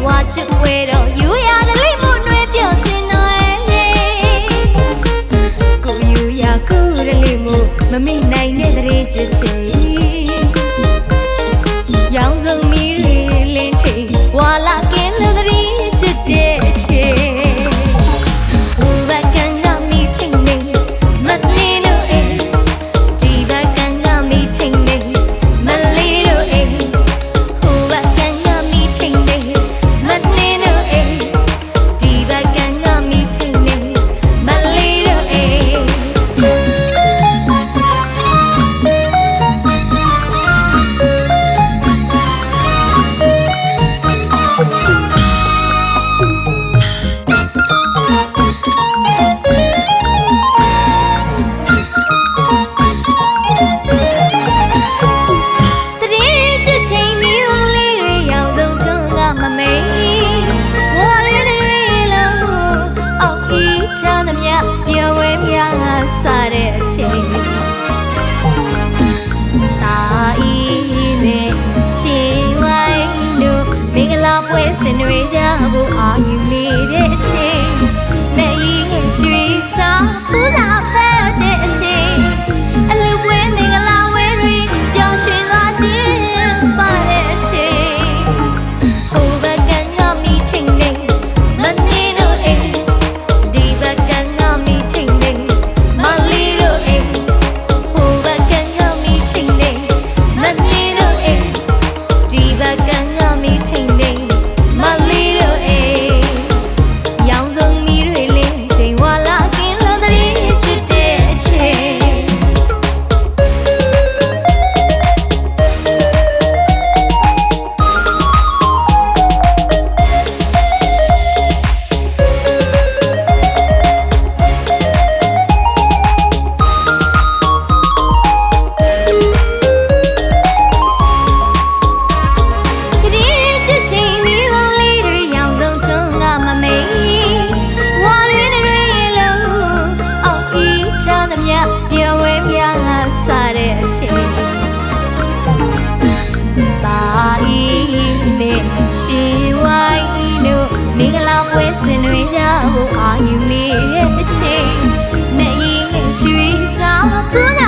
ဝါချစ်ွယ်တော့ယူရတလေးမို့နှွေးပြောစင်တော့ကိုယူရကိုတလေးမို့မမိနိုင်တဲ့တရေချစ်ချင်ရောင်စုံမီရီလင်းထိန်ဝါလာကင်းလူတရေချစ်တဲ့ချေဟိုဘက်ကန်ကမီထိန်နေမနေလို့အေးဒီဘက်ကန်ကမီထိန်နေမလေးလို့အေးဟိုဘက်ကန်ကမီထိန်နေမနေလို့အေးဒီဘက်ကန်ကမီထိန်နေမလေးလို့အေးပြောဝဲများစားတဲ့အချိန်တာအီနဲ့ရှင်ဝိုင်းတို့မင်္ဂလာပွဲဆင်နွှဲကြဖို့အာရုံနေတဲ့အချိန်နဲ့ရင်ရွှေစားဖူးတာဖက်တဲ့အချိန်အလူပွဲမင်္ဂလာဝဲတွေပျော်ရွှင်သွားခြင်းပါတဲ့အချိန်ဟိုဘက်ကငါမိထိန်နေမနေတော့အေးဒီဘက်ကပြောဝဲများစားတဲ့အချိန်ပါအီနဲ့ရှင်ဝိုင်းတို့မင်္ဂလာပွဲဆင်နွှဲကြဖို့အာရုံနေတဲ့အချိန်နဲ့ရင်ရွှေစားဖူး